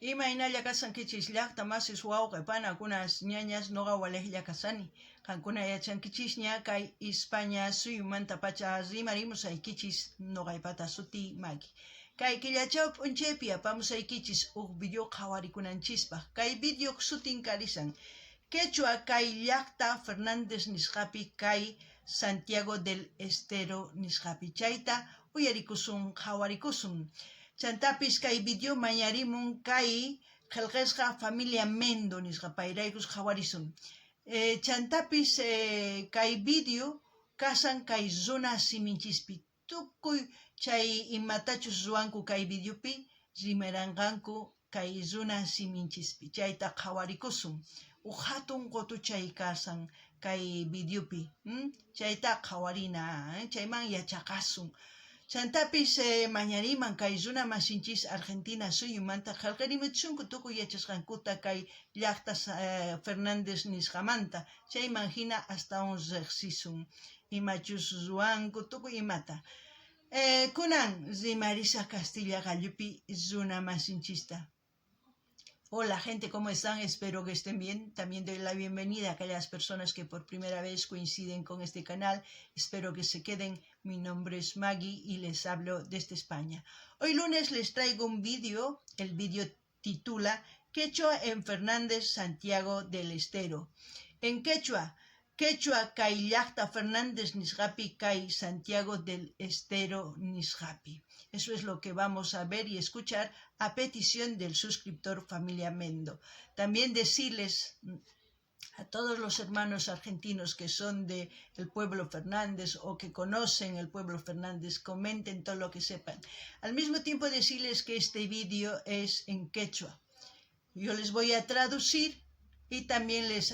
Imaynalla kasankichis llaqta masis wawqipana kunas ñañas noqa walejlla kasani. Qankuna yachankichis ña kay España suyumanta pacha rimarimusaykichis noqaypata suti maki. Kay killachaw p'unchaypi apamusaykichis huk video qhawarikunanchispa. Kay video sutin karisan Quechua kay llaqta Fernández nisqapi kay Santiago del Estero nisqapi. Chayta uyarikusun qhawarikusun. Chantapis kay video mañarimun kay qillqisqa familia Mendo nisqa payraykus qhawarisun. Chantapis kay video kasan kay zona siminchispi. Tukuy chay imatachus ruwanku kay videopi rimaranqanku kay zona siminchispi. Chayta qhawarikusun. Hatun qotuchay kasan kay videopi. Chayta qhawarina, chayman yachaqasun. Chantapis mañariman kay zona masinchis Argentina suyumanta qillqirimuchunku tukuy yachasqankuta kay llaqta Fernández nisqamanta. Chayman hina hasta riqsisun. Imachus ruwanku tukuy imata. Kunan rimarisa Castilla Gallupi zona masinchista. Hola gente, ¿cómo están? Espero que estén bien. También doy la bienvenida a aquellas personas que por primera vez coinciden con este canal. Espero que se queden. Mi nombre es Maggie y les hablo desde España. Hoy lunes les traigo un vídeo. El vídeo titula Quechua en Fernández, Santiago del Estero. En Quechua kay llaqta Fernández nisqapi kay Santiago del Estero nisqapi. Eso es lo que vamos a ver y escuchar a petición del suscriptor Familia Mendo. También decirles a todos los hermanos argentinos que son del pueblo Fernández o que conocen el pueblo Fernández, comenten todo lo que sepan. Al mismo tiempo decirles que este vídeo es en quechua. Yo les voy a traducir y también les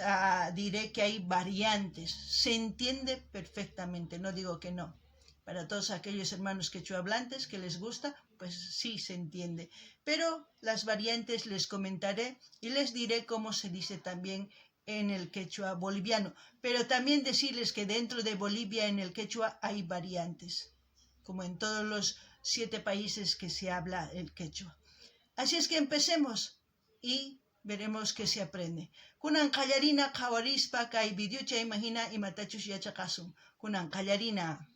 diré que hay variantes. Se entiende perfectamente, no digo que no. Para todos aquellos hermanos quechuahablantes que les gusta, pues sí se entiende. Pero las variantes les comentaré y les diré cómo se dice también en el quechua boliviano. Pero también decirles que dentro de Bolivia en el quechua hay variantes, como en todos los 7 países que se habla el quechua. Así es que empecemos y veremos qué se aprende. Kunan qallarina qhawarispa kay videocha imagina imatachus yachaqasun. Kunan qallarina.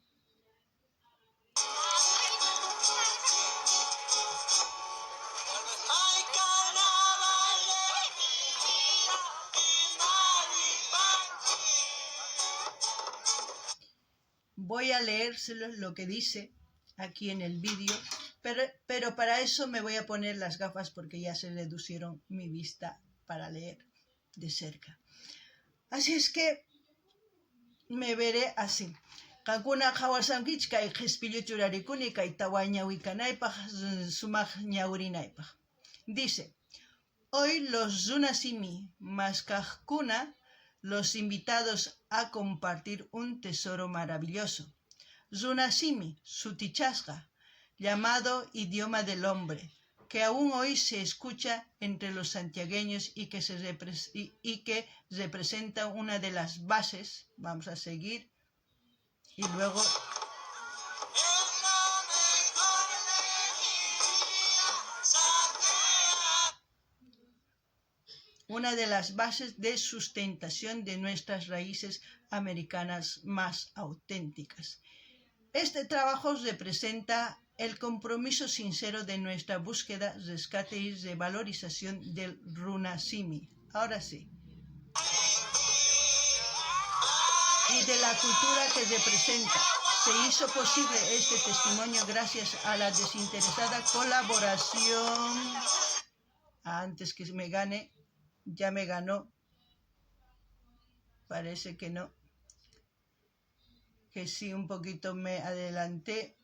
Voy a leérselos lo que dice aquí en el vídeo, pero para eso me voy a poner las gafas porque ya se reducieron mi vista para leer de cerca. Así es que me veré así. Kankuna qhawarsankichis kay qhispillu churarikuni kay tawa ñawikanaypaq sumaq ñawrinaypaq. Dice: hoy los Zunasimi Maskajkuna, los invitados a compartir un tesoro maravilloso. Zunasimi, Sutichasqa, llamado idioma del hombre, que aún hoy se escucha entre los santiagueños y que representa una de las bases. Vamos a seguir y luego una de las bases de sustentación de nuestras raíces americanas más auténticas. Este trabajo representa el compromiso sincero de nuestra búsqueda, rescate y revalorización del Runasimi. Ahora sí. Y de la cultura que representa. Se hizo posible este testimonio gracias a la desinteresada colaboración. Antes que me gane, ya me ganó. Parece que no. Que sí, un poquito me adelanté.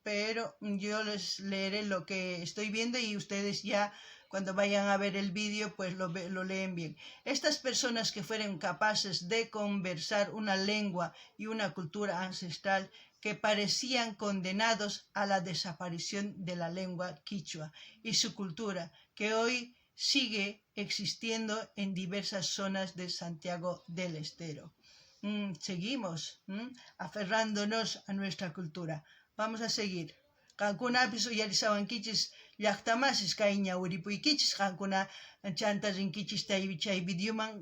Pero yo les leeré lo que estoy viendo y ustedes ya cuando vayan a ver el vídeo pues lo leen bien. Estas personas que fueron capaces de conversar una lengua y una cultura ancestral que parecían condenados a la desaparición de la lengua quichua y su cultura que hoy sigue existiendo en diversas zonas de Santiago del Estero. Seguimos aferrándonos a nuestra cultura. Vamos a seguir. Qankunapis uyarisawankichis llaqtamasis kay ñawiripuykichis qankuna chanta rinkichis chay videoman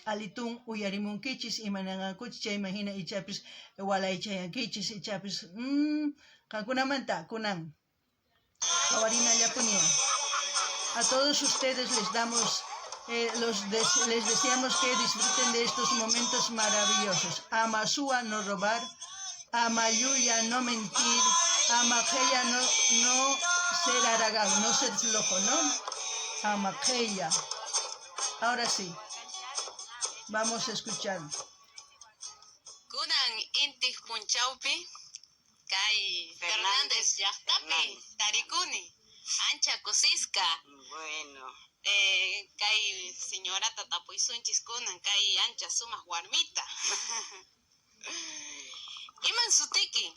alitun uyarimunkichis imananqankuchis chayman hina ichapis walaychayankichis ichapis qankunamanta kunan qawarinallapuña. A todos ustedes les deseamos que disfruten de estos momentos maravillosos. Ama Sua, no robar. Ama Yuya, no mentir. Ama Geya, no ser aragán, no ser flojo, ¿no? Ama Geya. Ahora sí, vamos a escuchar. Kunan intih punchaupi, kay Fernández llaqtapi, tarikuni, ancha kusisqa. Bueno. Kay señora tatapuysunchis kunan, kay ancha sumaq warmita. Iman sutiki?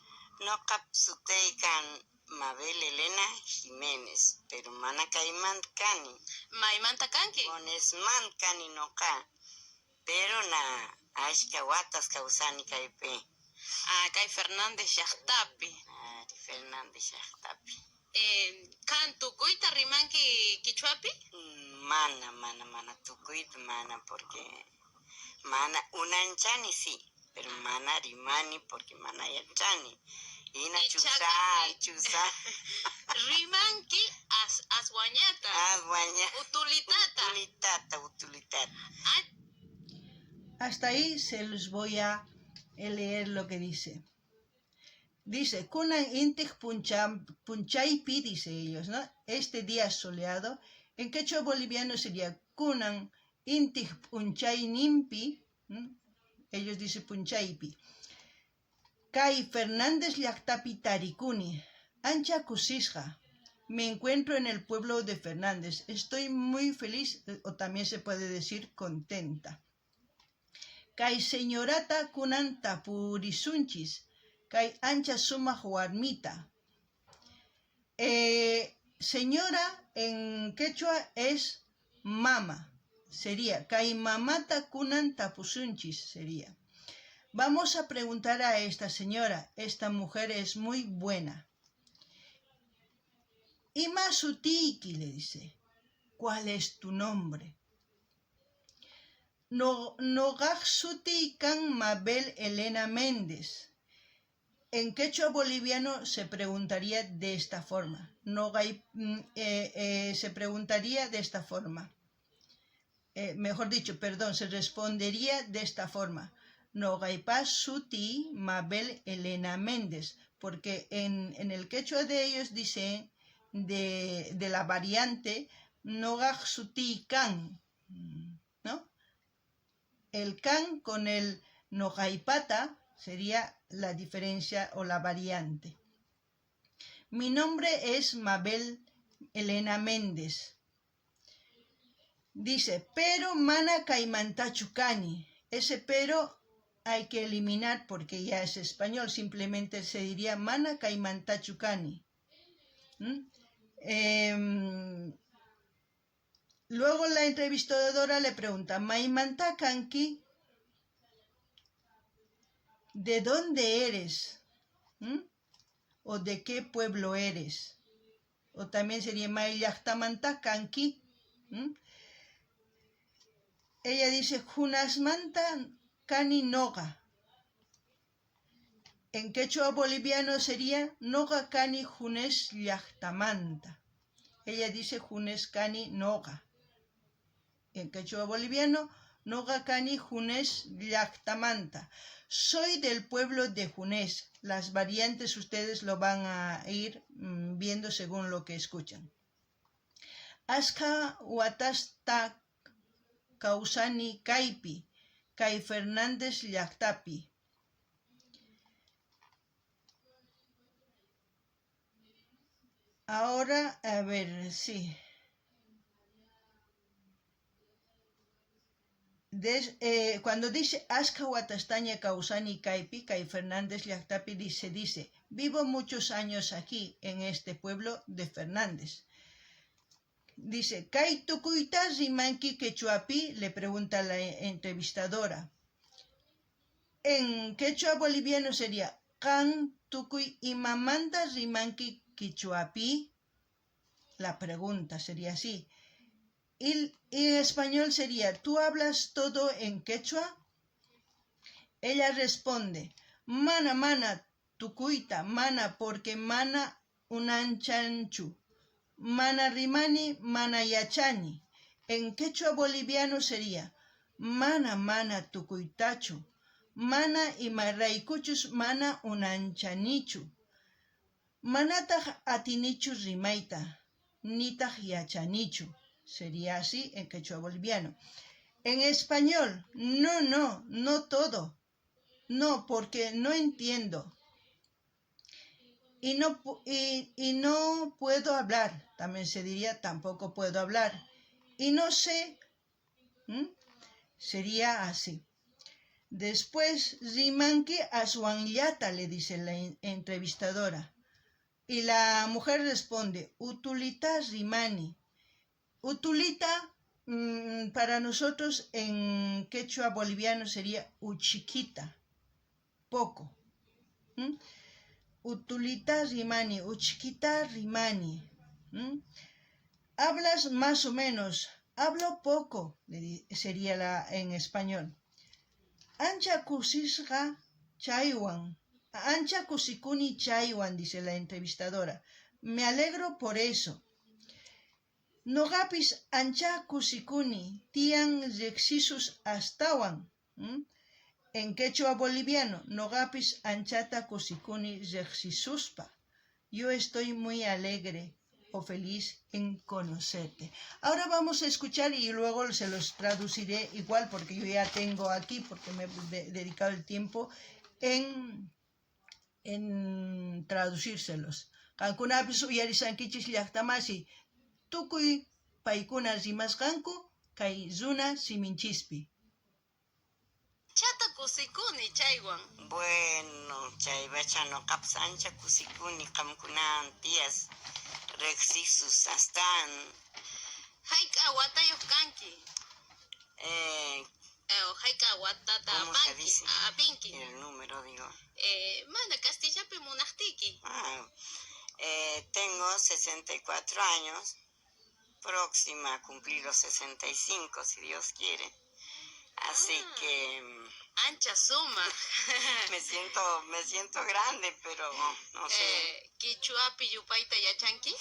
Noqap sutaykan Mabel Elena Jiménez, pero mana kayman kani. Maymanta kanki? Bonesman kani noqa, pero na ashka watas kawsani kaypi. Kay Fernández llaqtapi. Fernández llaqtapi. Kan tukuyta rimanki Quichuapi? Mana tukuyta mana, porque mana unanchani sí, pero mana rimani porque mana yanchani. Ina chusa. Rimanki aswañata. Utulitata. Hasta ahí se los voy a leer lo que dice. Dice, kunan intih punchaypi, dice ellos, ¿no? Este día soleado, en quechua boliviano sería kunan intih punchay nimpi, ellos dicen punchaypi. Kay Fernández llaqtapi tarikuni, ancha kusisqa. Me encuentro en el pueblo de Fernández. Estoy muy feliz, o también se puede decir contenta. Kay señorata kunan tapurisunchis. Kay ancha sumaq warmita. Señora en quechua es mama. Sería kay mamata kunan tapusunchis. Sería. Vamos a preguntar a esta señora. Esta mujer es muy buena. Ima sutiki, le dice. ¿Cuál es tu nombre? Nogaj sutikan Mabel Elena Méndez. En quechua boliviano se preguntaría de esta forma. Se preguntaría de esta forma. Se respondería de esta forma. Nogaipa suti Mabel Elena Méndez. Porque en el quechua de ellos dicen de la variante Nogaj suti kan. ¿No? El kan con el nogaipata sería la diferencia o la variante. Mi nombre es Mabel Elena Méndez. Dice, pero mana kaimantachucani. Ese pero hay que eliminar porque ya es español. Simplemente se diría mana kaimantachucani. Luego la entrevistadora le pregunta, Maimanta kanki, ¿de dónde eres? ¿O de qué pueblo eres? O también sería Maillachtamanta kanki. Ella dice, Junasmanta kani noga. En quechua boliviano sería noga kani junes llachtamanta. Ella dice junes kani noga. En quechua boliviano, noga kani junes llachtamanta. Soy del pueblo de Junés. Las variantes ustedes lo van a ir viendo según lo que escuchan. Aska watasta kausani kaipi, Kay Fernández llaqtapi. Ahora, a ver, sí. Cuando dice Aska watastaña kausani kaipi, Kay Fernández llaqtapi dice, vivo muchos años aquí, en este pueblo de Fernández. Dice, Kay tukuyta rimanki quechuapi, le pregunta la entrevistadora. En quechua boliviano sería, Kan tukuy imamanta rimanki quichuapi. La pregunta sería así. Y en español sería, ¿tú hablas todo en quechua? Ella responde, mana, mana, tukuita, mana, porque mana unanchanchu. Mana rimani, mana yachani. En quechua boliviano sería, mana, mana, tukuitachu. Mana imarraikuchus, mana unanchanichu. Manataq atinichu rimaita, nitaq yachanichu. Sería así en quechua boliviano. En español, no todo. No, porque no entiendo. Y no puedo hablar. También se diría, tampoco puedo hablar. Y no sé. Sería así. Después, rimanki aswanyata, le dice la entrevistadora. Y la mujer responde, utulita rimani. Utulita, para nosotros en quechua boliviano sería uchiquita, poco. Utulita rimani, uchiquita rimani. Hablas más o menos, hablo poco, sería en español. Ancha kusisqa chaywan. Ancha kusikuni chaywan, dice la entrevistadora. Me alegro por eso. Nogapis ancha kusikuni, tian rexisus astawan. En quechua boliviano, nogapis anchata kusikuni rexisuspa. Yo estoy muy alegre o feliz en conocerte. Ahora vamos a escuchar y luego se los traduciré igual porque yo ya tengo aquí, porque me he dedicado el tiempo en traducírselos. Kankunapis uyarisankichis llaqtamasi tukuy paykuna rimasqanku kay runa siminchispi. Chata kusikuni chaywan. Bueno, chaybacha noqapas ancha kusikuni qamkunawan tiyas reqsisus astan. Hayk'a watayuq kanki. Hayk'a watata ¿Cómo se apanki, dice? apinki. El número, digo. Mana castillapi munaqtiki. Tengo 64 años, próxima a cumplir los 65, si Dios quiere. Así que Ancha suma. me siento grande, pero no sé. Quichuapi yupayta yachanki?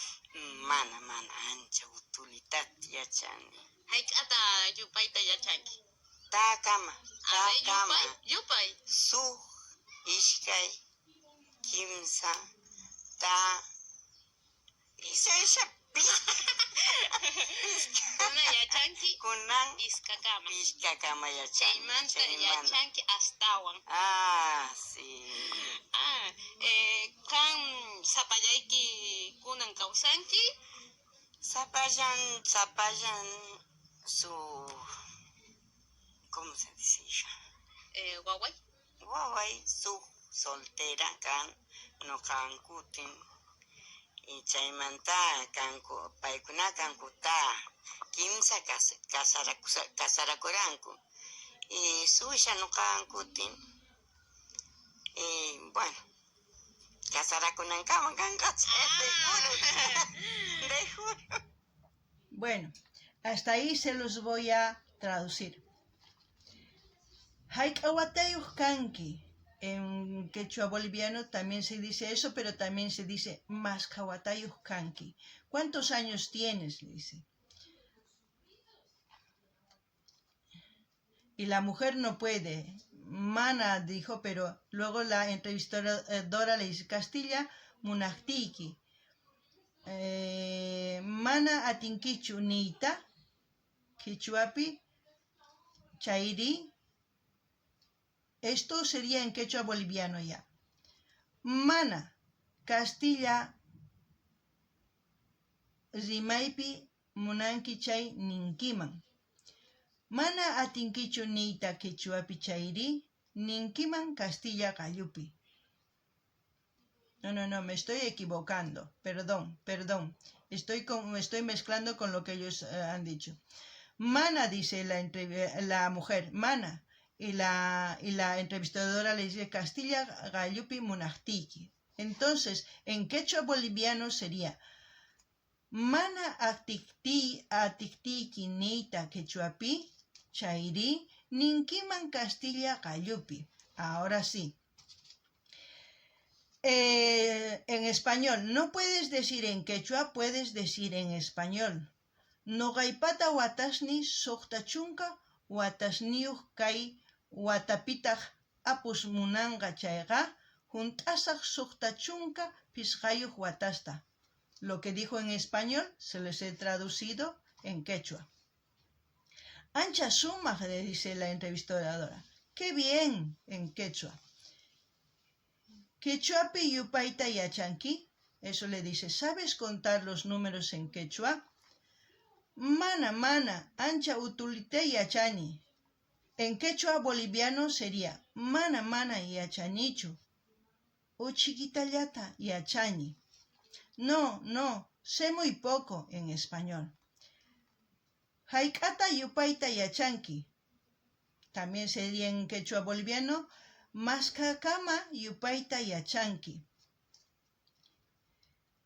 Mana, ancha utulitat yachani. Hayk'ata yupayta yachanki. Ta kama. Yupay. Su ishkay kimsa ta isha Kuna yachanki kunan iskakama. Iskakama yachani. Chaymanta yachanki astawan. Sí. Kan sapallayki kunan kawsanki? Zapayan su... ¿Cómo se dice, hija? Waway. Waway, su soltera kan, no kankutin. Y chaymanta kanku, paikuna kankuta, kimsa kasarakuranku. Y su hija no kankutin. Y bueno, kasarakunankama kankatsa, te juro. Bueno, hasta ahí se los voy a traducir. Hayk'awatayuq kanki. En quechua boliviano también se dice eso, pero también se dice maskhawatayuq kanki. ¿Cuántos años tienes? Le dice. Y la mujer no puede. Mana dijo, pero luego la entrevistadora le dice, Castilla, munahtiki. Mana atinkichu niita, quichuapi, chairi. Esto sería en quechua boliviano ya. Mana, Castilla, rimaypi, munanki chay ninkiman. Mana atinkichu niita quichuapi chairi, ninkiman Castilla gallupi. No, me estoy equivocando. Perdón. Estoy mezclando con lo que ellos han dicho. Mana, dice la mujer, mana, Y la entrevistadora le dice Castilla Gallupi Munachtiki. Entonces, en quechua boliviano sería Mana atikti nita quechuapi, chairi, ninkiman Castilla Gallupi. Ahora sí. En español, no puedes decir en quechua, puedes decir en español. Nogaipata watasni sohtachunka, watasniuh kai watapitah apus munanga chaiga, juntasaj sohtachunka pisgayuh watasta. Lo que dijo en español se les he traducido en quechua. Ancha suma, le dice la entrevistadora. ¡Qué bien! En quechua. Quechuapi yupaita yachanki. Eso le dice. ¿Sabes contar los números en quechua? Mana, ancha utulite yachani. En quechua boliviano sería mana yachanichu. O chiquitallata yachani. No, sé muy poco en español. Haikata yupaita yachanki. También sería en quechua boliviano, maskakama yupaita yachanki.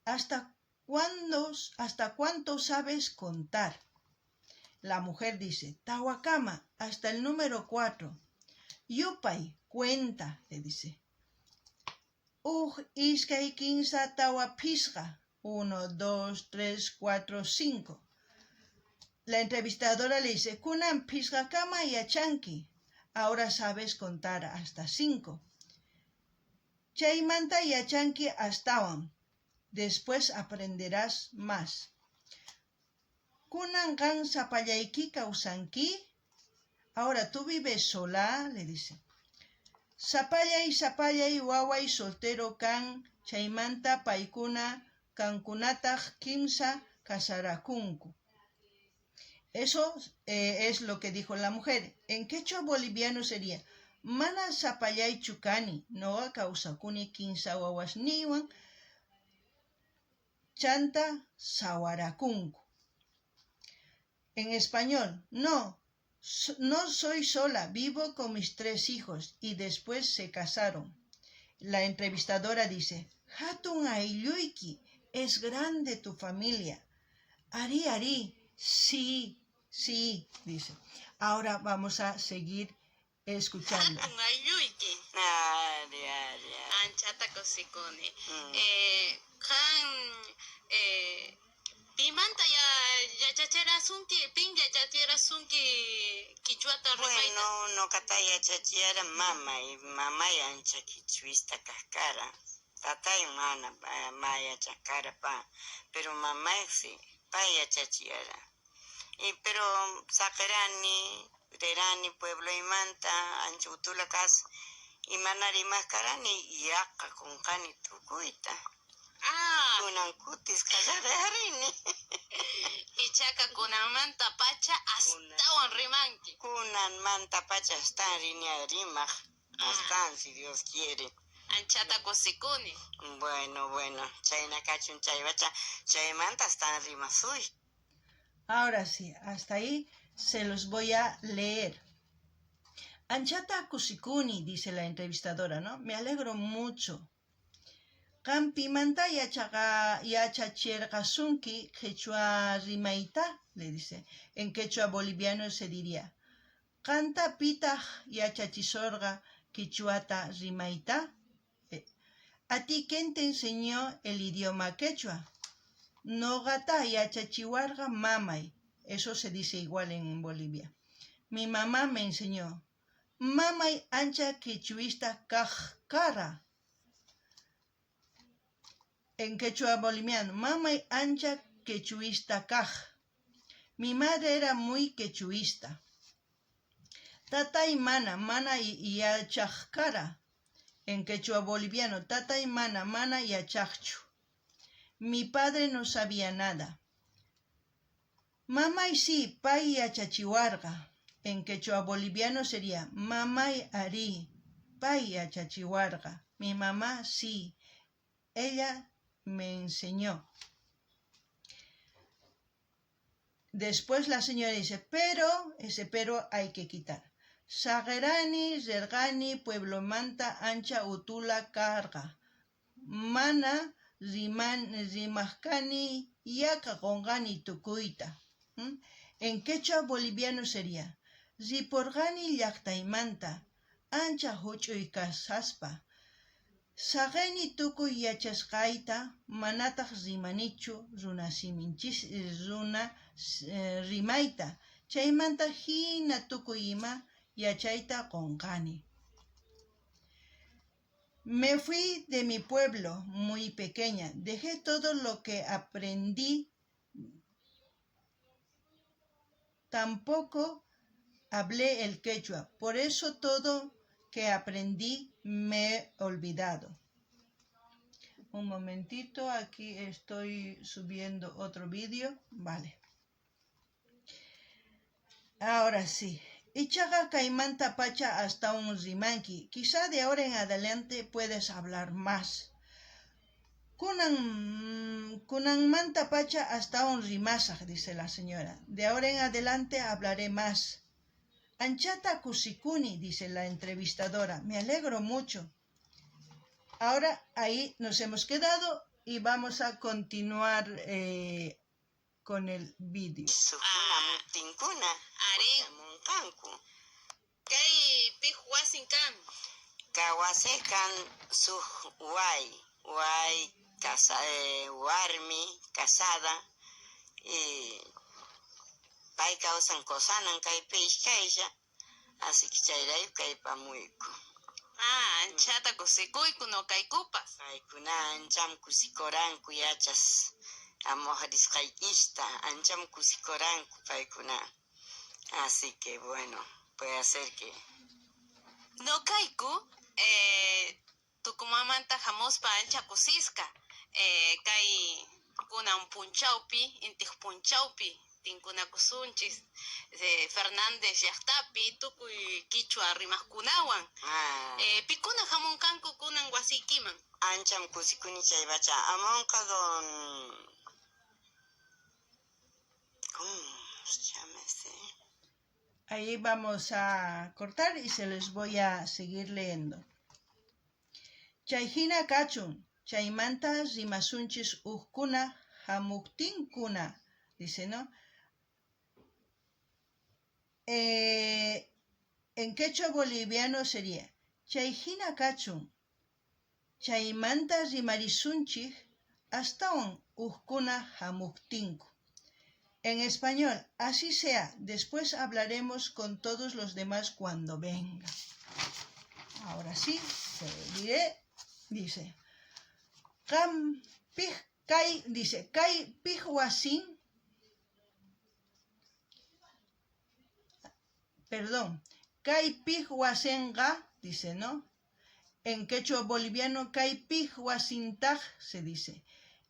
¿Hasta cuánto sabes contar? La mujer dice, Tawakama, hasta el número 4. Yupay, cuenta, le dice. Iskay kinsa tawa pisga. 1, 2, 3, 4, 5. La entrevistadora le dice, Kunan pisga kama yachanki. Ahora sabes contar hasta 5. Chaymanta yachanki astawan. Después aprenderás más. Kunan gan sapallayki kausanki. Ahora tú vives sola, le dice. Sapallay waway soltero kan chaymanta paikuna kankunataj kimsa kasarakunku. Eso es lo que dijo la mujer. En quechua boliviano sería mana sapallay chukani noga kausakuni kimsa wawasniwan chanta sawarakunku. En español, no soy sola, vivo con mis 3 hijos y después se casaron. La entrevistadora dice, Hatun Ailluiki, es grande tu familia. Ari, sí, dice. Ahora vamos a seguir escuchando. Hatun Ailluiki. Ari. Anchata cosikone. Pimanta ya chachera sunki, pinga chachera sunki kichuata repaita. Bueno, no kataya chachiara mama y ancha kichuista cascara. Tatay mana maya chakara pa. Pero mamá sí, paya chachiara. Pero sacarani, rerani, pueblo y manta, anchutula casa. Y manari mascarani y acá con cani tucuita. Kunan kutis kallarini. Ichaka kunan manta pacha hasta un rimanki. Kunan manta pacha hasta rinia rimaj. Hasta si Dios quiere. Anchata cosikone. Bueno. Chayna kachun chaybacha. Chaymanta hasta rimasuy. Ahora sí, hasta ahí se los voy a leer. Anchata kusikuni, dice la entrevistadora, ¿no? Me alegro mucho. Kampi manta yachachergasunki quechua rimaita, le dice. En quechua boliviano se diría, Kanta pitah yachachisorga quechuata rimaita. ¿A ti quién te enseñó el idioma quechua? Nogata yachachiwarga mamay. Eso se dice igual en Bolivia. Mi mamá me enseñó. Mamay ancha quechuista kajkara. En quechua boliviano, mamay ancha quechuista kaj. Mi madre era muy quechuista. Tata y mana y yachajkara. En quechua boliviano, tata y mana y yachajchu. Mi padre no sabía nada. Mamay sí, pay yachachiwarga. En quechua boliviano sería mamay ari, pay yachachiwarga. Mi mamá sí, ella me enseñó. Después la señora dice, pero ese pero hay que quitar. Sagerani zergani pueblo manta ancha utula karga. Mana rimahkani yaka gongani tukuita. En quechua boliviano sería riporgani llaqtaymanta ancha huch'uy kasaspa. Sageni tukuy yachasqayta manataq rimanichu runa rimayta. Chaymanta hina tukuy ima yachayta qunqani. Me fui de mi pueblo muy pequeña. Dejé todo lo que aprendí. Tampoco hablé el quechua. Por eso todo que aprendí me he olvidado. Un momentito, aquí estoy subiendo otro vídeo. Vale. Ahora sí. Ichaga caimanta pacha hasta un rimanki. Quizá de ahora en adelante puedes hablar más. Kunan manta pacha hasta un rimasaj, dice la señora. De ahora en adelante hablaré más. Anchata kusikuni, dice la entrevistadora. Me alegro mucho. Ahora ahí nos hemos quedado y vamos a continuar con el vídeo. Sukuna mutinkuna. Arin. Munkanku. Kay pihuasin kan. Kawasekan su Guay warmi casada y pai causan cosanan kaypi ishkaylla así que chayray kaypa muyku. Anchata kusikuyku no kaykupas. Paykuna ancham kusikoranku yachas amojarisqaykista ancham kusikoranku paykuna. Así que bueno, puede ser que No kayku tukumamanta hamuspa ancha kusisqa. Kay kunan punchawpi, intij punchawpi tinkunakusunchis Fernández llaqtapi tukuy Quichua rimaqkunawan. Pikuna hamunkanku kunan wasiykiman. ancham kusikuni chaypacha amonqa don ¿cómo se llama ese? Ahí vamos a cortar y se les voy a seguir leyendo. Chayhina kachun, chaymanta rimasunchis ujkuna hamuktinkuna, dice, ¿no? En quechua boliviano sería chayhina kachun, chaymanta rimarisunchis astawan ujkuna hamuktinku. En español, así sea, después hablaremos con todos los demás cuando venga. Ahora sí, te diré, dice, Kai Pijhuasin, Kai Pijhuasenga, dice, ¿no? En quechua boliviano, Kai Pijhuasintaj se dice,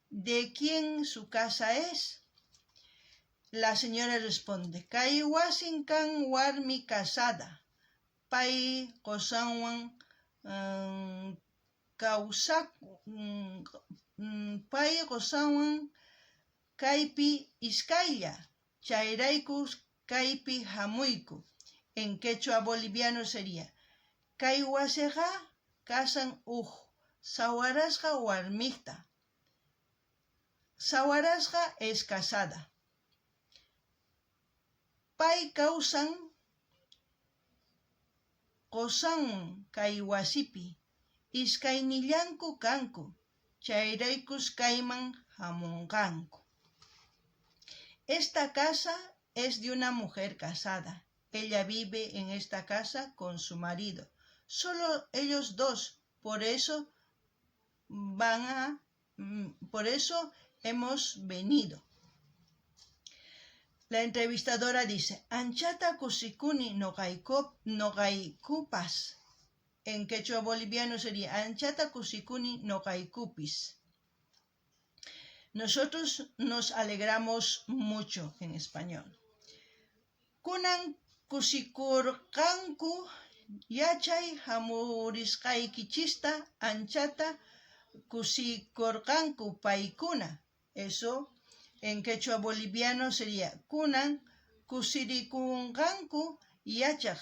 ¿de quién su casa es? La señora responde, Kai wasinkan warmi casada, pai qosanwan pai qosanwan kaypi iskaylla, chayraykus kaypi hamuyku. En quechua boliviano sería, Kai wasiqa kasan sawarasqa warmikta. Sawarasqa es casada. Pai kausan qosanwan kay wasipi iskaynillanku kanku, chayraykus kayman hamunqanku. Esta casa es de una mujer casada. Ella vive en esta casa con su marido. Solo ellos dos, por eso hemos venido. La entrevistadora dice, Anchata kusikuni noqaykupas. En quechua boliviano sería, Anchata kusikuni noqaykupis. Nosotros nos alegramos mucho en español. Kunan kusikurqanku yachay hamurisqaykichista anchata kusikurqanku paykuna. Eso en quechua boliviano sería, kunan kusirikunqanku yachaq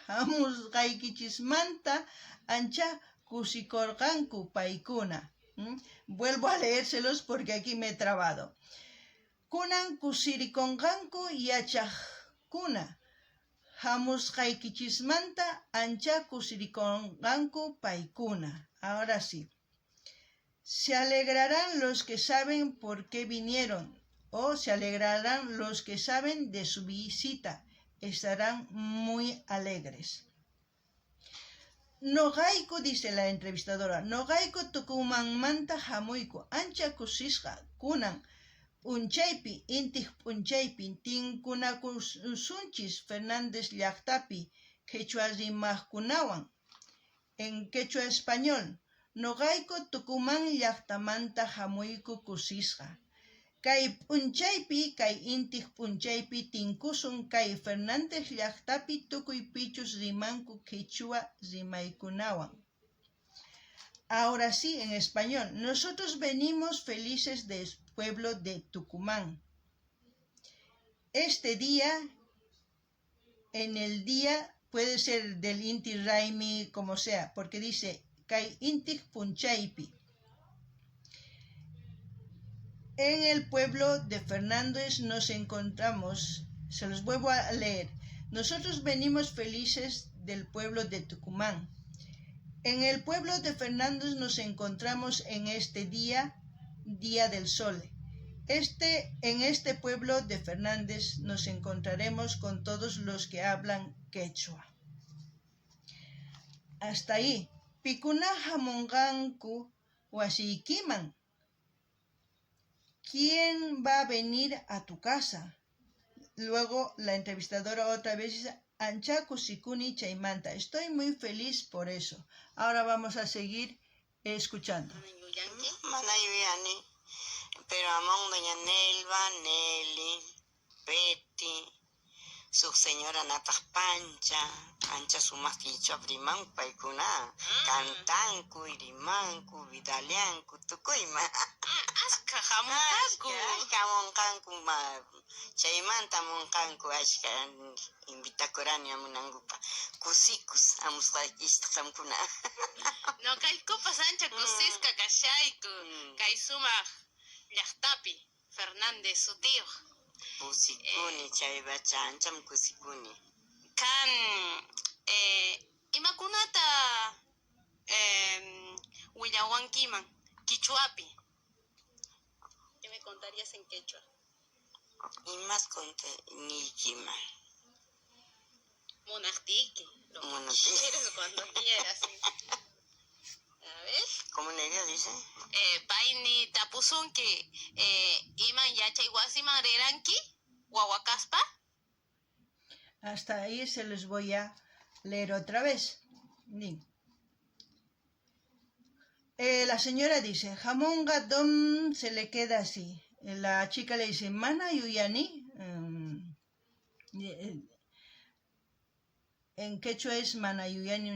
hamusqaykichismanta ancha kusikorqanku paykuna. Vuelvo a leérselos porque aquí me he trabado. Kunan kusirikonqanku yachaqkuna. Hamusqaykichismanta ancha kusirikonqanku paykuna. Ahora sí. Se alegrarán los que saben por qué vinieron, o se alegrarán los que saben de su visita. Estarán muy alegres. Noqayku, dice la entrevistadora, noqayku Tucumanmanta hamuyku, ancha kusisqa kunan p'unchaypi, intip p'unchaypi tinkunakusunchis Fernández llaqtapi quechua rimaqkunawan. En quechua español, noqayku Tucumán llaqtamanta hamuyku kusisqa. Kay p'unchaypi, kay intip p'unchaypi tinkusun kay Fernández llaqtapi tukuy pichus rimanku quechua rimaykunawan. Ahora sí, en español, nosotros venimos felices del pueblo de Tucumán. Este día, en el día, puede ser del Inti Raimi, como sea, porque dice Kay Inti Punchaypi. En el pueblo de Fernández nos encontramos, se los vuelvo a leer, nosotros venimos felices del pueblo de Tucumán. En el pueblo de Fernández nos encontramos en este día, Día del Sol. En este pueblo de Fernández nos encontraremos con todos los que hablan quechua. Hasta ahí. Pikuna hamunqanku wasiykiman. ¿Quién va a venir a tu casa? Luego la entrevistadora otra vez dice, ancha kusikuni chaymanta. Estoy muy feliz por eso. Ahora vamos a seguir escuchando. Manayuyani, pero among doña Nelva, Nelly, Betty, su señora Natas Pancha, ancha su más quichua priman paikuna, cantanku, irimanku, vidalianku, tukuima. Aska hamunqanku. Ashka monkanku ma, chaymanta monkanku ashka invitakurani amunangupa. Kusikus amusqaykista qamkuna. Noqaykupas ancha kusisqa kashayku. Kay sumaq llaqtapi Fernández sutiyuq. Kusikuni chaybacha ancham kusikuni. Kan imakunata willawankiman quichuapi. ¿Qué me contarías en quechua? Y más conte nikima. Monastiki. Lo que Monastiki. quieres cuando quieras. ¿Sí? A ver. ¿Cómo Nelia dice? Paini tapusunki iman yachayguasiman riranki wawakaspa. Hasta ahí se los voy a leer otra vez. La señora dice, jamón gatón, se le queda así. La chica le dice, mana yuyani. En quechua es mana yuyani,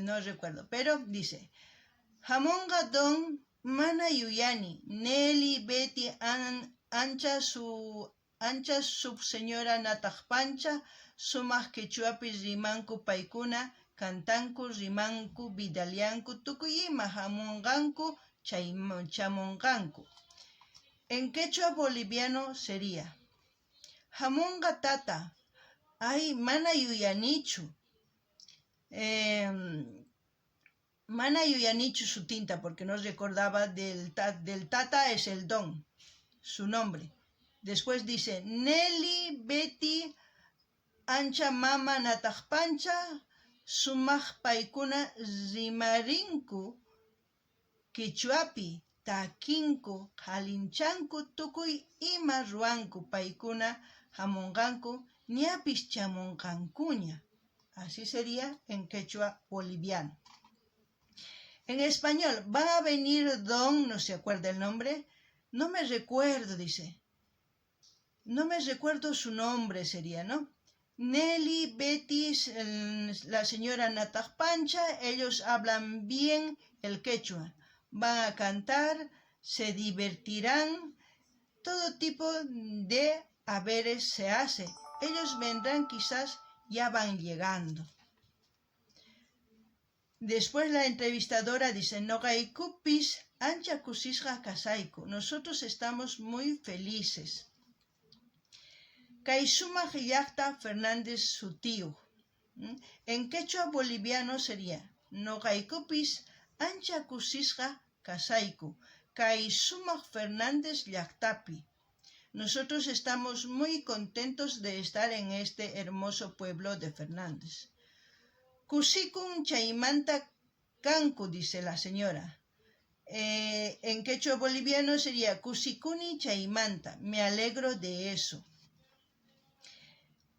no recuerdo. Pero dice, jamón gatón, mana yuyani. Nelly, Betty, ancha su señora Natajpancha, sumas quechuapis rimanku paikuna, cantanku, rimanku, vidalianku, tukuyima, hamunganku, chamunganku. En quechua boliviano sería hamunga tata, ay, mana yuyanichu. Mana yuyanichu su tinta, porque no recordaba del tata es el don, su nombre. Después dice, Nelly, Betty, ancha mama natajpancha, sumaj paikuna rimarinku, quichuapi, takinku, halinchanku, tukuy ima ruanku paikuna, hamunganku, niapis chamungankuña. Así sería en quechua boliviano. En español, va a venir don, no se acuerda el nombre, no me recuerdo, dice. No me recuerdo su nombre, sería, ¿no? Nelly, Betty, la señora Natajpancha, ellos hablan bien el quechua. Van a cantar, se divertirán, todo tipo de haberes se hace ellos vendrán quizás, ya van llegando. Después la entrevistadora dice, Nogaikupis ancha kusisqa kasayku. Nosotros estamos muy felices. Kay sumaq llaqta Fernández Sutiu. En quechua boliviano sería, Nogaikupis ancha kusisqa kasayku. Kay sumaq Fernández llaqtapi. Nosotros estamos muy contentos de estar en este hermoso pueblo de Fernández. Kusikun chaymanta kanku, dice la señora. En quechua boliviano sería Kusikuni chaymanta. Me alegro de eso.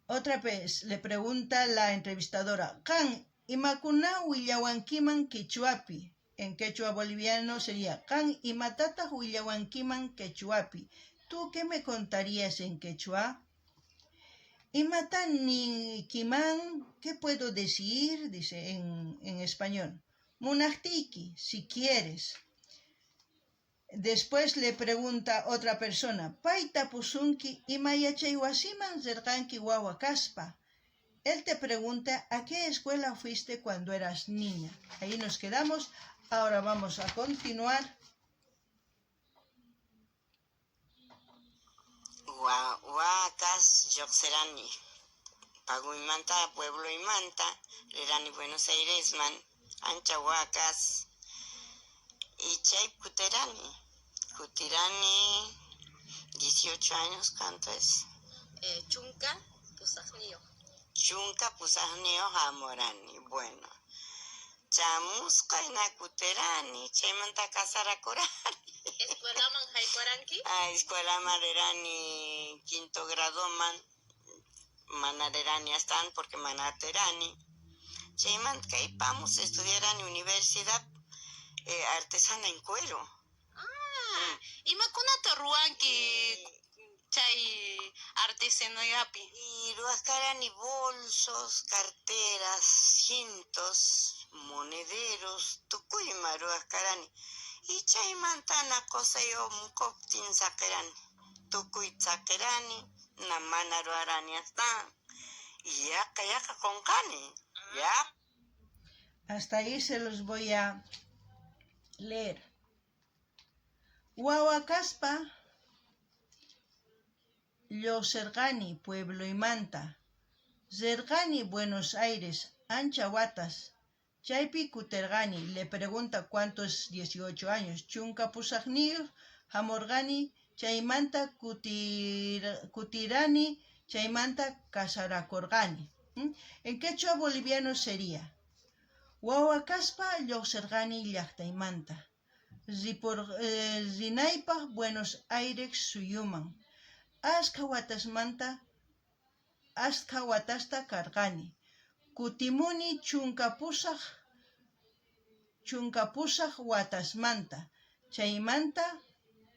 Otra vez le pregunta la entrevistadora. Kan imakuna willawankiman quechuapi. En quechua boliviano sería Kan imatata willawankiman quechuapi. ¿Tú qué me contarías en quechua? Imatan ni kiman, ¿qué puedo decir? Dice en español. Munahtiki, si quieres. Después le pregunta otra persona. Paita pusunki imayachaiwasiman zerganki wawa kaspa. Él te pregunta a qué escuela fuiste cuando eras niña. Ahí nos quedamos. Ahora vamos a continuar. Huacas, Yoxerani, Paguimanta, Pueblo y Manta, Lerani, Buenos Aires, man, Ancha Huacas, y Chay Cutirani, 18 años, ¿cuánto es? Chunka, Pusajnio. Chunka, Pusajnio, Jamorani, bueno. Chamusca y Nacuterani, Chaymanta Casaracorani. Escuela Manjaicoranqui. Escuela Maderani, quinto grado Manaderani están porque Manaterani. Chayman que vamos a estudiar en universidad artesana en cuero. Y Macuna Ruanqui chay artesano yapi. Y Ruascarani bolsos, carteras, cintos, monederos, Tucuyma Ruascarani. Y chaymantana cosa yo mukoptin sakerani, tukuy sakerani, namana ruarani hasta, y yaka con cani, ya. Hasta ahí se los voy a leer. Huawacaspa, Lo Zergani, Pueblo y Manta, Zergani, Buenos Aires, Anchahuatas, Chaypi Kutergani, le pregunta cuántos 18 años, Chunka Pusagnir, Hamorgani, Chaymanta Kutirani, Chaymanta Casaracorgani. En quechua boliviano sería Huawacaspa, Llozergani, Llaqtaymanta, Zinaipa, Buenos Aires, Suyuman, Askawatasmanta, Askawatasta Kargani, Kutimuni chunkapusaq watasmanta, chaymanta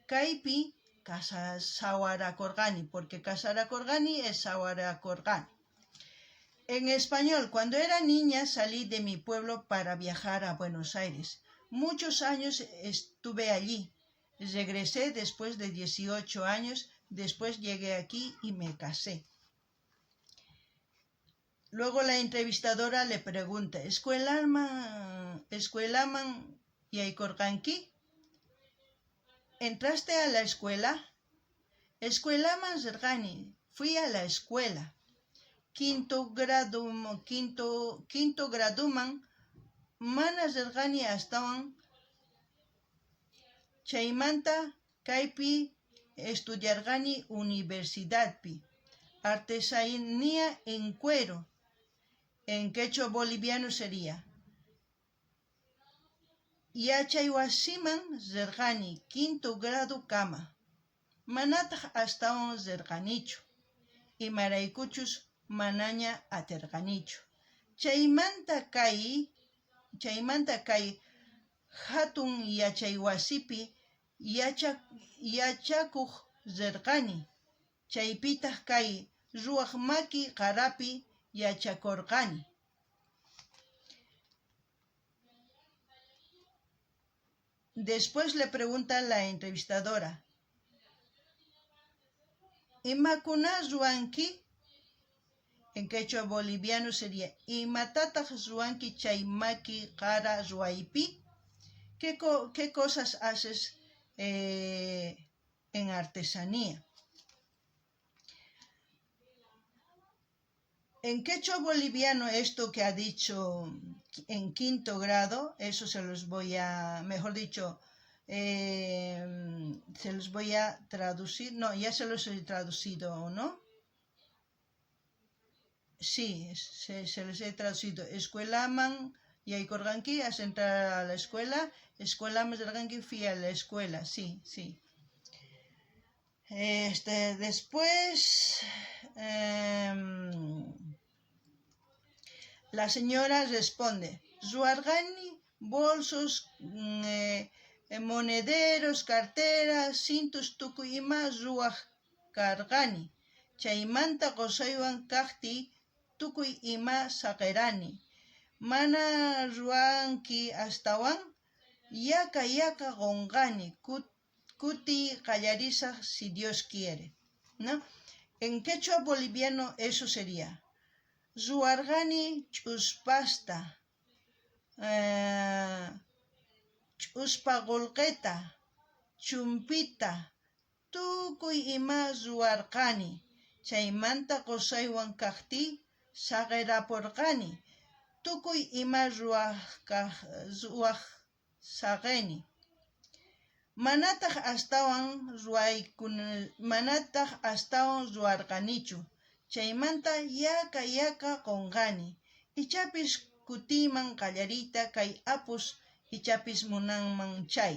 kaypi sawarakorgani, porque casarakorgani es sawarakorgani. En español, cuando era niña salí de mi pueblo para viajar a Buenos Aires. Muchos años estuve allí. Regresé después de 18 años, después llegué aquí y me casé. Luego la entrevistadora le pregunta, ¿Escuelaman yaykorqanki? ¿Entraste a la escuela? Escuelaman zergani, fui a la escuela. Quinto graduman, mana zergani astawan, chaymanta kaypi estudiargani universidadpi, artesanía en cuero. En quechua boliviano sería Yachaywasiman zergani, quinto grado kama. Manataq astawan zerganichu. Y maraykuchus manaña aterganichu. Chaymanta kay hatun yachaywasipi yachakuq zergani. Chaypitaq kay ruwaq maki qarapi yachakorqani. Después le pregunta la entrevistadora, ¿Imakuna ruanki? En quechua boliviano sería imatataq ruanki chay maki qara ruaypi. ¿Qué cosas haces en artesanía? En quechua boliviano, esto que ha dicho en 5º grado, eso se los voy a, mejor dicho, se los voy a traducir. No, ya se los he traducido, ¿no? Sí, se les he traducido. Escuelaman yaykurqanki, has entrar a la escuela. Escuelaman rirqanki, fui a la escuela. Sí, sí. Después, la señora responde, ruargani bolsos, monederos, carteras, cintos, tukuy ima ruaj kargani. Chaymanta qusaywan kaqti tukuy ima saqirani. Mana ruanki astawan, yaka qonqani. Kuti qallarisaq si Dios quiere, ¿no? En quechua boliviano eso sería ruargani ch'uspasta, ch'uspa qulqita, chumpita, tukuy ima ruarqani. Chaymanta qusaywan kaqti saqirapurqani. Tukuy ima ruwaq saqeni. Manataq astawan ruarqanichu. Chaymanta yaka qonqani. Ichapis kutiyman qallariyta kay apus ichapis munanman chay.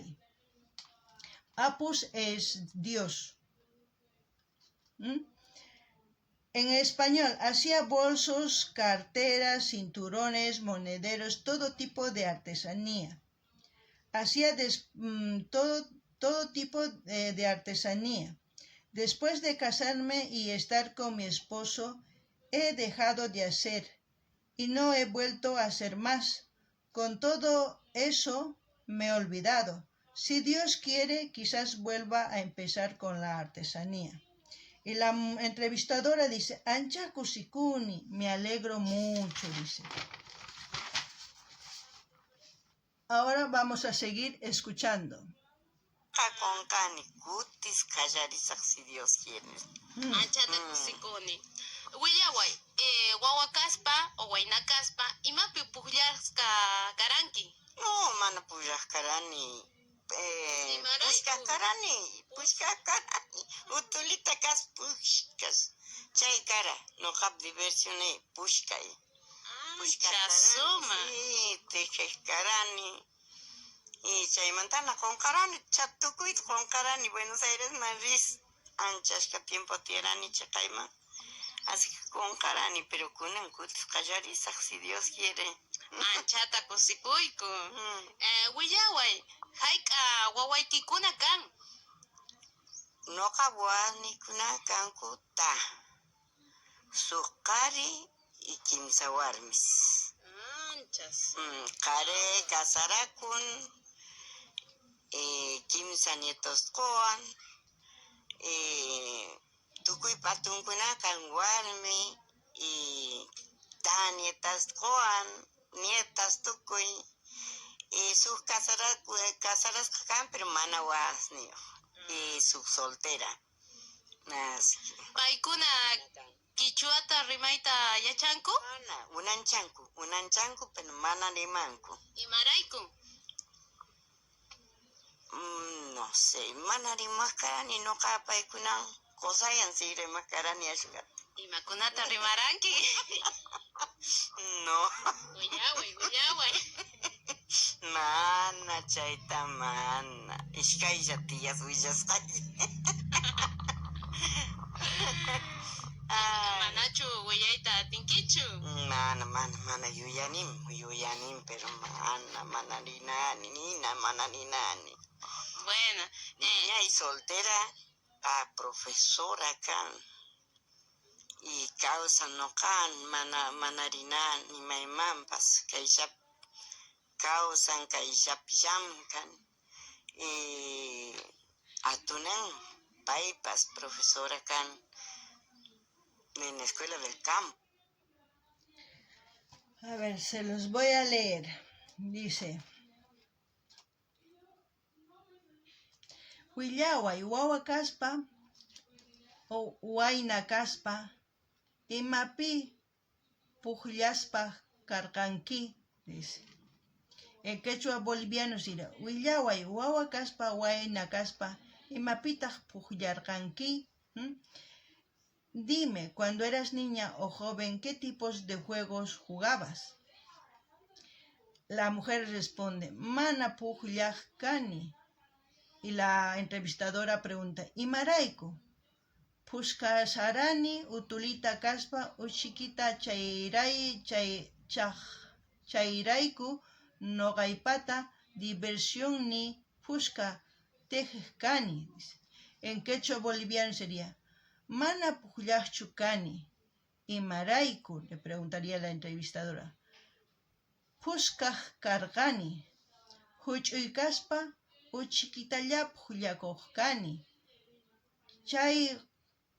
Apus es Dios. En español, hacía bolsos, carteras, cinturones, monederos, todo tipo de artesanía. Hacía todo tipo de artesanía. Después de casarme y estar con mi esposo, he dejado de hacer y no he vuelto a hacer más. Con todo eso me he olvidado. Si Dios quiere, quizás vuelva a empezar con la artesanía. Y la entrevistadora dice, Ancha kusikuni, me alegro mucho, dice. Ahora vamos a seguir escuchando. Konkani, kutis kallarisaq si Dios quiere. Anchata kusikuni. Willaway, wawakaspa o waynakaspa, imapi puqllasqa karanki. No, mana pullaqkarani. Pushkakarani. Utulita kas pushkas. Chay kara, no hab diversione pushkay. Chasuma. Sí, tejeskarani. Y chaymantana qonqarani, chatukuit qonqarani, Buenos Aires maris. Anchashka tiempo tierani chaqayman. Así que qonqarani, pero kunan kutis qallarisaq si Dios quiere. Anchata kusikuyku. Willaway, hayka wawaykikuna kan. Noqa wawnikuna kanku ta. Suqari y kimsa warmis. Anchas. Qari kasarakun, kimsa nietos qowan, tukuy patunkuna kan warmi, y ta nietas qowan, nietas tukuy, y sus casarasqa kan, pero mana waqasniyuq, y su soltera. Así. Paykuna kichuata rimayta yachanku? Mana, unanchanku, pero mana rimanku. Imarayku? No sé, mana rimaskarani noqa paykunan qosayan si rimaskarani ashka. Imakunata rimaranki? No. Willaway. Mana chayta mana. Ishkaylla tiyas willasqay. Manachu willayta atinkichu? Mana yuyanim, pero mana ninani. Bueno. Niña y soltera, profesora kan. Y causa no kan, mana rinani maymanpas, kayshap causan kayshap llamkan. Y atunan paypas profesora kan en la escuela del campo. A ver, se los voy a leer. Dice: Willaway wawa kaspa o wayna kaspa imapi puqllaspa karqanki. Dice. En quechua boliviano dirá: Willaway wawa kaspa wayna kaspa imapitaq puqllarqanki. Dime, cuando eras niña o joven, ¿qué tipos de juegos jugabas? La mujer responde: Mana puqllaq kani. Y la entrevistadora pregunta: ¿Imarayku? Puskasarani utulita kaspa uchikita chayrayku noqaypata diversión ni puska tejiq kani. En quechua boliviano sería: Mana puqllaqchu kani. ¿Imarayku? Le preguntaría la entrevistadora. Puskaq karqani. Huch'uy kaspa uchikitalla puqllakuq kani. Chay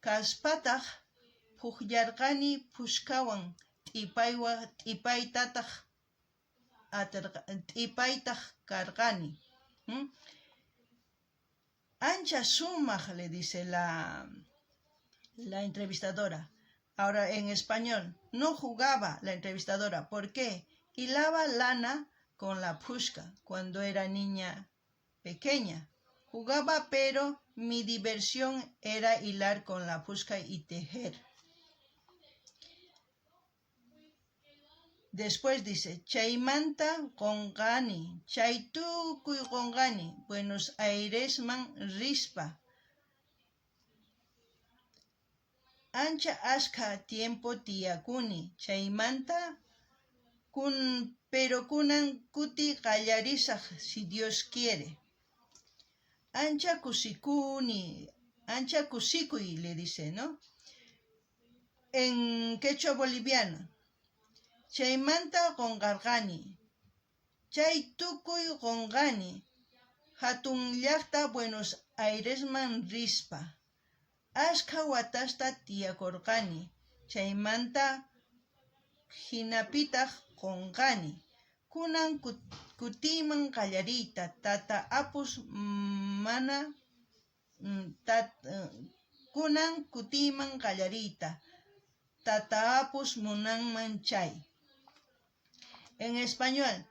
kaspataq puqllarqani puskawan t'ipaytaq karqani. Ancha sumaq, le dice la entrevistadora. Ahora en español: no jugaba la entrevistadora. ¿Por qué? Hilaba lana con la puska cuando era niña pequeña. Jugaba, pero mi diversión era hilar con la puska y tejer. Después dice: Chaymanta qonqani, chaytukuy qonqani, Buenos Airesman rispa. Ancha ashka tiempo tiyakuni, chaymanta pero kunan kuti qallarisaq si Dios quiere. Ancha kusikuy, le dice, ¿no? En quechua boliviano: Chaymanta qonqarqani, chay tukuy qonqani, hatun llaqta Buenos Airesman rispa. Ashka watasta tiyakurqani, chaymanta hinapitaq qonqani. Kunan kutiyman qallariyta, tata apus mana kunan kutiyman qallariyta, tata apus munanman chay. En español: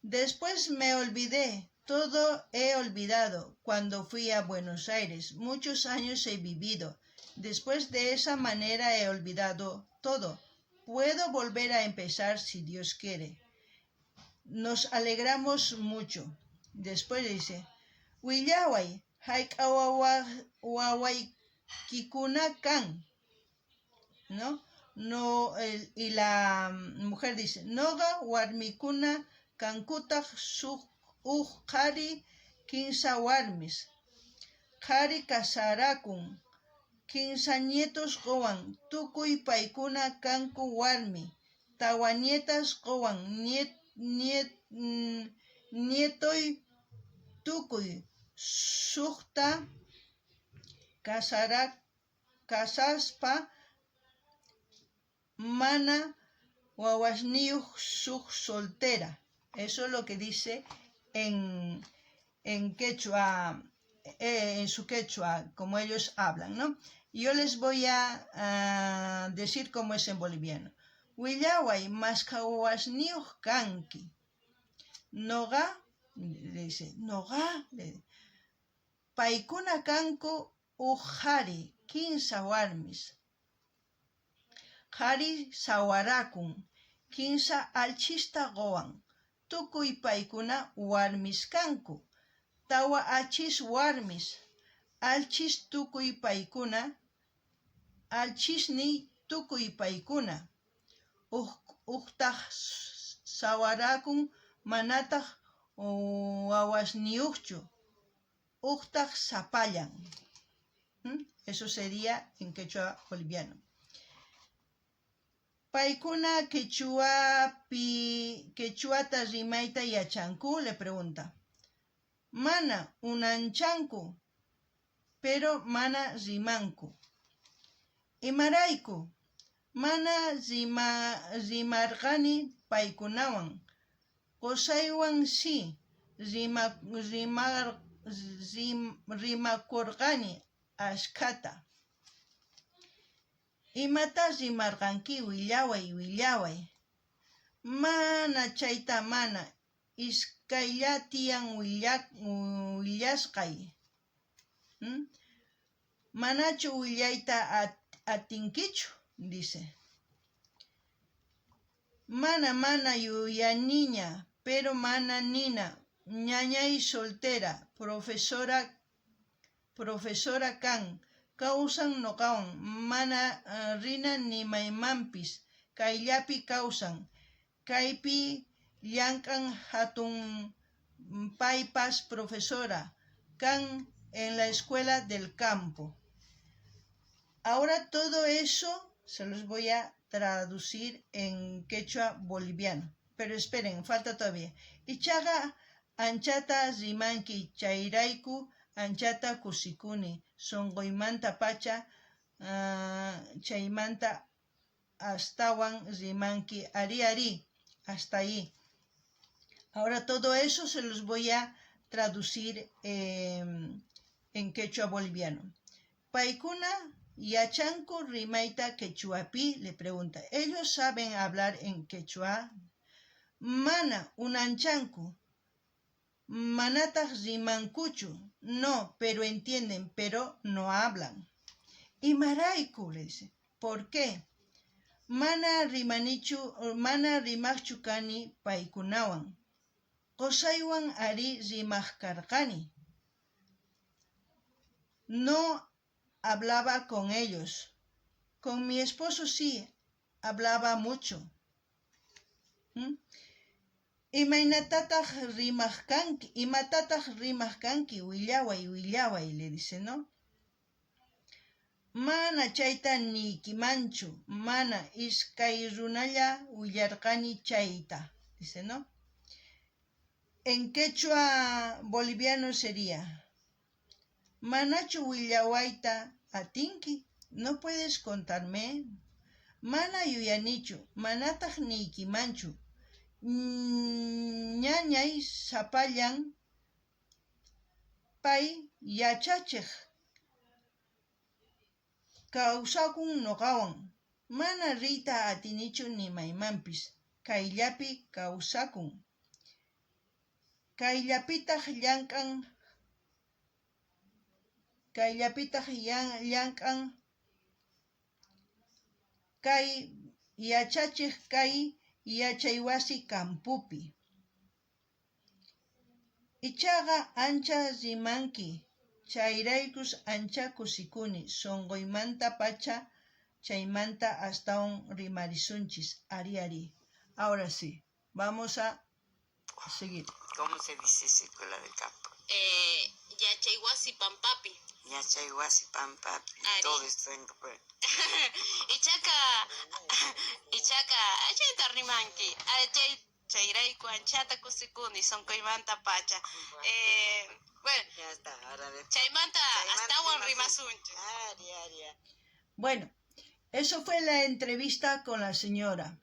después me olvidé, todo he olvidado. Cuando fui a Buenos Aires, muchos años he vivido. Después de esa manera he olvidado todo. Puedo volver a empezar si Dios quiere. Nos alegramos mucho. Después dice: Willaway hayk'awawaykikuna kan. ¿No? Y la mujer dice: Noqa warmikuna kankutaq qhari 15 warmis. Qhari kasarakun. 15 nietos qowan. Tukuy paykuna kanku warmi. Tawa nietas qowan. Nietoy tukuy suqta kasaspa mana wawasniyuq suq soltera. Eso es lo que dice en quechua, en su quechua, como ellos hablan, ¿no? Yo les voy a decir cómo es en boliviano. Willaway maskawasniyuq kanki. Noqa, le dice, noqa, paykuna kanku qhari 15 warmis. Qhari sawarakun. 15 alchista qowan. Tukuy paykuna warmis kanku. Tawa achis warmis. Alchis tukuy paykuna. Alchisni tukuy paykuna. Uqtaq sawarakun manataq wawasniyuqchu. Uqtaq sapallan. Eso sería en quechua boliviano. Paykuna quechuata rimayta yachanku, le pregunta. Mana unanchanku, pero mana rimanku. Imarayku, mana rimarqani paykunawan. Qusaywan sí, rimakurqani ashkhata. Imatas rimarqanki willaway. Mana chayta mana, iskaylla tiyan willashqay. Manachu willayta atinkichu, dice. Mana yuyaniña, pero mana nina, ñañay soltera, profesora kan, kawsan noqawan, mana rina nimaymanpis, kayllapi kawsan, kaypi llank'an hatun paypas profesora, kan en la escuela del campo. Ahora todo eso se los voy a traducir en quechua boliviano. Pero esperen, falta todavía. Ichaga anchata rimanki chayrayku anchata kusikuni. Songoymanta pacha chaymanta astawan rimanki ari. Hasta ahí. Ahora todo eso se los voy a traducir en quechua boliviano. Paikuna yachanku rimaita quechuapi, le pregunta. ¿Ellos saben hablar en quechua? Mana unanchanku. Manataq rimankuchu. No, pero entienden, pero no hablan. Y maraiku, le dice. ¿Por qué? Mana rimaqchu kani paikunawan. Qusaywan ari rimaqkarqani. No hablaba con ellos. Con mi esposo sí, hablaba mucho. Imatataq rimaqkanki, willaway, le dice, ¿no? Mana chayta niykimanchu, mana iskay runalla willarqani chayta, dice, ¿no? En quechua boliviano sería: Manachu willawayta atinki, ¿no puedes contarme? Mana yuyanichu, manataq niykimanchu. Ñañay sapallan pay yachachiq kawsakun noqawan. Mana riyta atinichu nimaymanpis, kayllapi kawsakun. Kayllapitaq llank'an kay yachachiq kay yachaywasi kampupi. Ichaqa ancha rimanki, chayraykus ancha kusikuni, sonqoymanta pacha chaymanta astawan rimarisunchis, ari. Ahora sí, vamos a seguir. ¿Cómo se dice escuela del campo? Yachaywasi pampapi. Yachaywasi pampapi. Todo esto en Ichaca, achayta rimanki. Chayrayku anchata kusikuni, sonqoymanta pacha. Bueno, ya está, ahora chaymanta astawan rimasunchis. Ari. Bueno, eso fue la entrevista con la señora.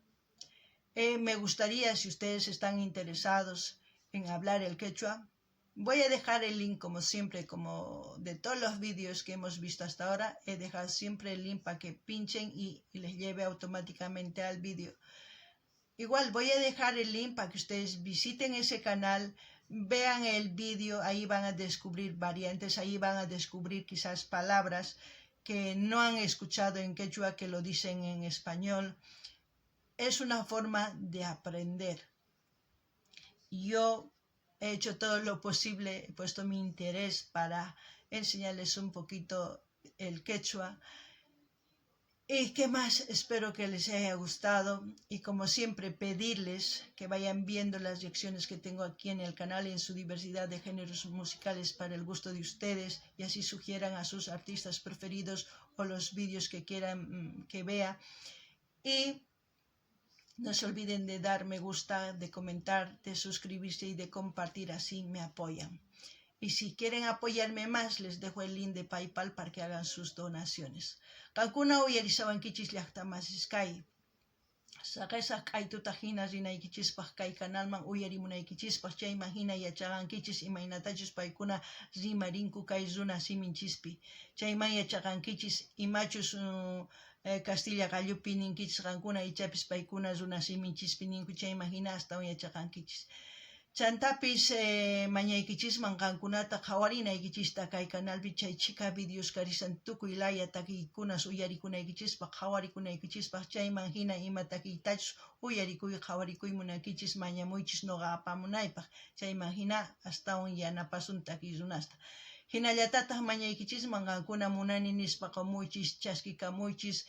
Me gustaría, si ustedes están interesados en hablar el quechua, voy a dejar el link, como siempre, como de todos los vídeos que hemos visto hasta ahora, he dejado siempre el link para que pinchen y les lleve automáticamente al vídeo. Igual voy a dejar el link para que ustedes visiten ese canal, vean el vídeo, ahí van a descubrir variantes, ahí van a descubrir quizás palabras que no han escuchado en quechua, que lo dicen en español. Es una forma de aprender. Yo he hecho todo lo posible, he puesto mi interés para enseñarles un poquito el quechua. ¿Y qué más? Espero que les haya gustado. Y como siempre, pedirles que vayan viendo las lecciones que tengo aquí en el canal en su diversidad de géneros musicales para el gusto de ustedes, y así sugieran a sus artistas preferidos o los vídeos que quieran que vea. Y no se olviden de dar me gusta, de comentar, de suscribirse y de compartir, así me apoyan. Y si quieren apoyarme más, les dejo el link de PayPal para que hagan sus donaciones. Qankuna uyarisawankichis llaqtamasisqay. Saqesaq k'aytuta hina rinaykichispaq kay canalman uyarimunaykichispaq chayman hina yachaqankichis imaynatachus paykuna rimarinku kay runa siminchispi. Chayman yachaqankichis imachus Castilla gallupi ninkichis qankuna ichapis paykuna runa siminchispi ninku chayman hina astawan yachaqankichis. Chantapis mañaykichisman qankunata qhawarinaykichista kay canalpi chay chika videos karisan tukuy laya takiykunas uyarikunaykichispaq qhawarikunaykichispak chayman hina ima takiytachus uyarikuy qhawarikuy munankichis mañamuychis noqa apamunaypaq chayman hina astawan yanapasun takiy runasta. Hinallatataq mañaykichisman qankuna munani nispa qamuychis chaskikamuychis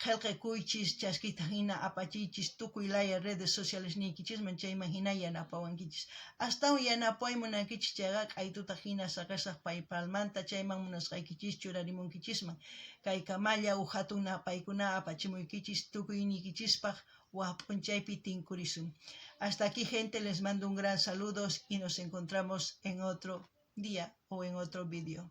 qillqikuychis chaskita hina apachiychis tukuy laya redes sociales niykichisman chayman hina yanapawankichis. Astawan yanapay munankichis chayqa k'aytuta hina saqasaq paypalmanta chayman munasqaykichis churarimunkichisman. Kay kamalla hatun paykuna apachimuykichis tukuynikichispaq waq p'unchaypi tinkurisun. Hasta aquí, gente, les mando un gran saludo y nos encontramos en otro día o en otro video.